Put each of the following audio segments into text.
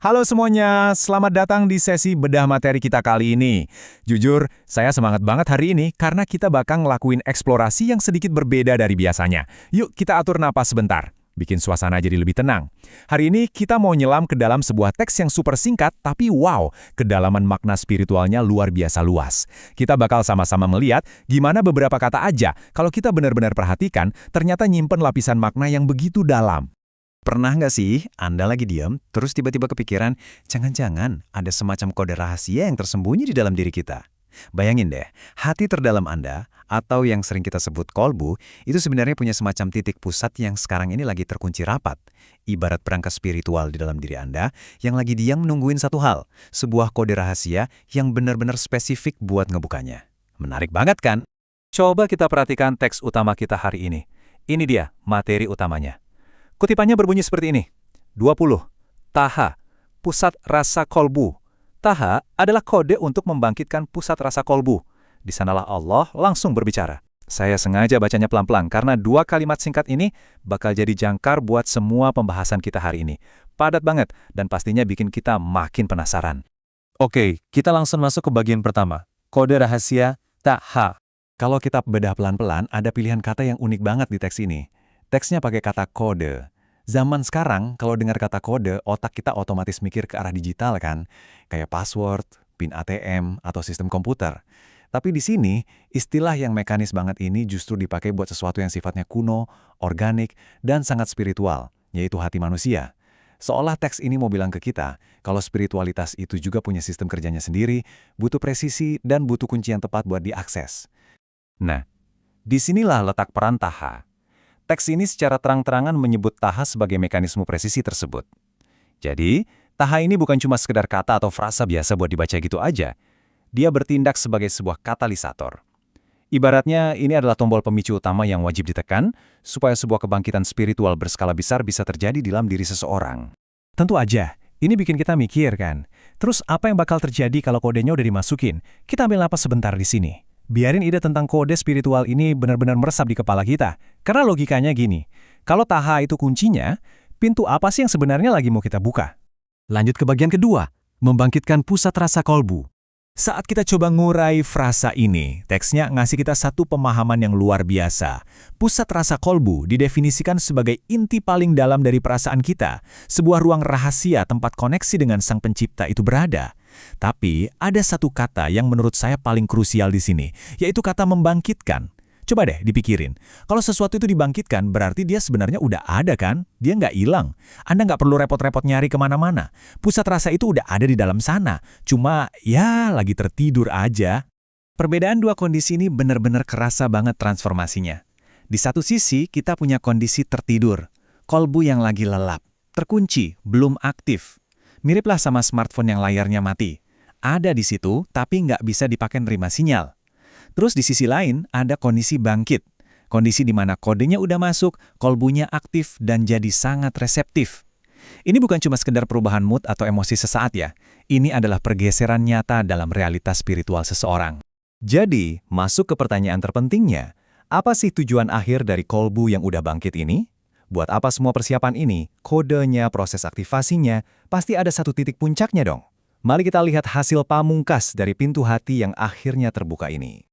Halo semuanya, selamat datang di sesi bedah materi kita kali ini. Jujur, saya semangat banget hari ini karena kita bakal ngelakuin eksplorasi yang sedikit berbeda dari biasanya. Yuk kita atur napas sebentar, bikin suasana jadi lebih tenang. Hari ini kita mau nyelam ke dalam sebuah teks yang super singkat, tapi wow, kedalaman makna spiritualnya luar biasa luas. Kita bakal sama-sama melihat gimana beberapa kata aja, kalau kita benar-benar perhatikan, ternyata nyimpen lapisan makna yang begitu dalam. Pernah nggak sih Anda lagi diam, terus tiba-tiba kepikiran, jangan-jangan ada semacam kode rahasia yang tersembunyi di dalam diri kita? Bayangin deh, hati terdalam Anda, atau yang sering kita sebut kolbu, itu sebenarnya punya semacam titik pusat yang sekarang ini lagi terkunci rapat. Ibarat perangkat spiritual di dalam diri Anda, yang lagi diam nungguin satu hal, sebuah kode rahasia yang benar-benar spesifik buat ngebukanya. Menarik banget kan? Coba kita perhatikan teks utama kita hari ini. Ini dia materi utamanya. Kutipannya berbunyi seperti ini. 20. Taha, pusat rasa kolbu. Taha adalah kode untuk membangkitkan pusat rasa kolbu. Di sanalah Allah langsung berbicara. Saya sengaja bacanya pelan-pelan karena dua kalimat singkat ini bakal jadi jangkar buat semua pembahasan kita hari ini. Padat banget dan pastinya bikin kita makin penasaran. Oke, kita langsung masuk ke bagian pertama. Kode rahasia Taha. Kalau kita bedah pelan-pelan, ada pilihan kata yang unik banget di teks ini. Teksnya pakai kata kode. Zaman sekarang, kalau dengar kata kode, otak kita otomatis mikir ke arah digital kan? Kayak password, PIN ATM, atau sistem komputer. Tapi di sini, istilah yang mekanis banget ini justru dipakai buat sesuatu yang sifatnya kuno, organik, dan sangat spiritual, yaitu hati manusia. Seolah teks ini mau bilang ke kita, kalau spiritualitas itu juga punya sistem kerjanya sendiri, butuh presisi, dan butuh kunci yang tepat buat diakses. Nah, disinilah letak peran Taha. Teks ini secara terang-terangan menyebut Taha sebagai mekanisme presisi tersebut. Jadi, Taha ini bukan cuma sekedar kata atau frasa biasa buat dibaca gitu aja. Dia bertindak sebagai sebuah katalisator. Ibaratnya, ini adalah tombol pemicu utama yang wajib ditekan supaya sebuah kebangkitan spiritual berskala besar bisa terjadi di dalam diri seseorang. Tentu aja, ini bikin kita mikir kan. Terus apa yang bakal terjadi kalau kodenya udah dimasukin? Kita ambil napas sebentar di sini. Biarin ide tentang kode spiritual ini benar-benar meresap di kepala kita. Karena logikanya gini, kalau Taha itu kuncinya, pintu apa sih yang sebenarnya lagi mau kita buka? Lanjut ke bagian kedua, membangkitkan pusat rasa kolbu. Saat kita coba ngurai frasa ini, teksnya ngasih kita satu pemahaman yang luar biasa. Pusat rasa kolbu didefinisikan sebagai inti paling dalam dari perasaan kita, sebuah ruang rahasia tempat koneksi dengan Sang Pencipta itu berada. Tapi ada satu kata yang menurut saya paling krusial di sini, yaitu kata membangkitkan. Coba deh dipikirin, kalau sesuatu itu dibangkitkan berarti dia sebenarnya udah ada kan? Dia nggak hilang. Anda nggak perlu repot-repot nyari kemana-mana. Pusat rasa itu udah ada di dalam sana. Cuma ya lagi tertidur aja. Perbedaan dua kondisi ini benar-benar kerasa banget transformasinya. Di satu sisi kita punya kondisi tertidur, kolbu yang lagi lelap, terkunci, belum aktif. Miriplah sama smartphone yang layarnya mati. Ada di situ tapi nggak bisa dipakai nerima sinyal. Terus di sisi lain ada kondisi bangkit. Kondisi di mana kodenya udah masuk, kolbunya aktif dan jadi sangat reseptif. Ini bukan cuma sekedar perubahan mood atau emosi sesaat ya. Ini adalah pergeseran nyata dalam realitas spiritual seseorang. Jadi, masuk ke pertanyaan terpentingnya. Apa sih tujuan akhir dari kolbu yang udah bangkit ini? Buat apa semua persiapan ini? Kodenya, proses aktivasinya, pasti ada satu titik puncaknya dong. Mari kita lihat hasil pamungkas dari pintu hati yang akhirnya terbuka ini.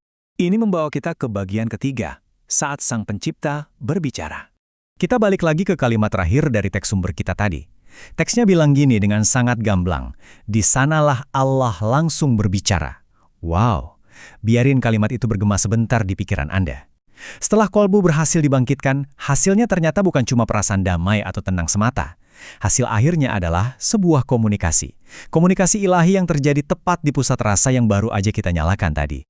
Ini membawa kita ke bagian ketiga, saat Sang Pencipta berbicara. Kita balik lagi ke kalimat terakhir dari teks sumber kita tadi. Teksnya bilang gini dengan sangat gamblang, di sanalah Allah langsung berbicara. Wow, biarin kalimat itu bergema sebentar di pikiran Anda. Setelah kolbu berhasil dibangkitkan, hasilnya ternyata bukan cuma perasaan damai atau tenang semata. Hasil akhirnya adalah sebuah komunikasi. Komunikasi ilahi yang terjadi tepat di pusat rasa yang baru aja kita nyalakan tadi.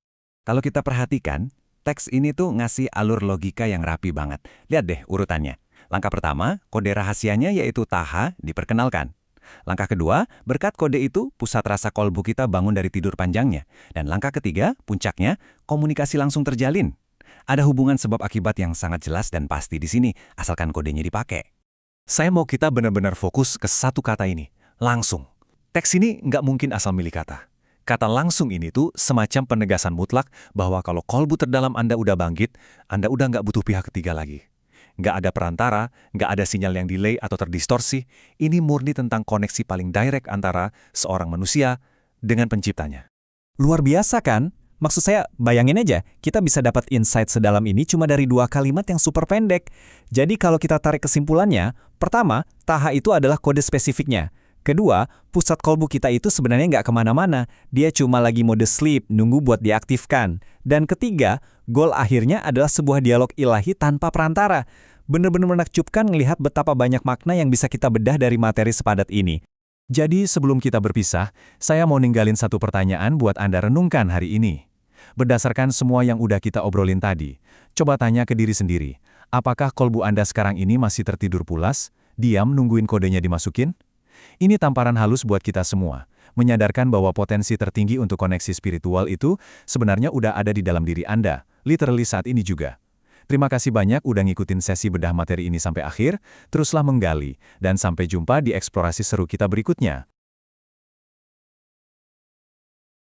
Kalau kita perhatikan, teks ini tuh ngasih alur logika yang rapi banget. Lihat deh urutannya. Langkah pertama, kode rahasianya yaitu Taha diperkenalkan. Langkah kedua, berkat kode itu, pusat rasa kolbu kita bangun dari tidur panjangnya. Dan langkah ketiga, puncaknya, komunikasi langsung terjalin. Ada hubungan sebab akibat yang sangat jelas dan pasti di sini, asalkan kodenya dipakai. Saya mau kita benar-benar fokus ke satu kata ini, langsung. Teks ini nggak mungkin asal milih kata. Kata langsung ini tuh semacam penegasan mutlak bahwa kalau kolbu terdalam Anda udah bangkit, Anda udah nggak butuh pihak ketiga lagi. Nggak ada perantara, nggak ada sinyal yang delay atau terdistorsi. Ini murni tentang koneksi paling direct antara seorang manusia dengan penciptanya. Luar biasa kan? Maksud saya, bayangin aja, kita bisa dapat insight sedalam ini cuma dari 2 kalimat yang super pendek. Jadi kalau kita tarik kesimpulannya, pertama, Taha itu adalah kode spesifiknya. Kedua, pusat kolbu kita itu sebenarnya nggak kemana-mana. Dia cuma lagi mode sleep, nunggu buat diaktifkan. Dan ketiga, goal akhirnya adalah sebuah dialog ilahi tanpa perantara. Bener-bener menakjubkan ngelihat betapa banyak makna yang bisa kita bedah dari materi sepadat ini. Jadi sebelum kita berpisah, saya mau ninggalin satu pertanyaan buat Anda renungkan hari ini. Berdasarkan semua yang udah kita obrolin tadi, coba tanya ke diri sendiri, apakah kolbu Anda sekarang ini masih tertidur pulas, diam nungguin kodenya dimasukin? Ini tamparan halus buat kita semua, menyadarkan bahwa potensi tertinggi untuk koneksi spiritual itu sebenarnya udah ada di dalam diri Anda, literally saat ini juga. Terima kasih banyak udah ngikutin sesi bedah materi ini sampai akhir, teruslah menggali, dan sampai jumpa di eksplorasi seru kita berikutnya.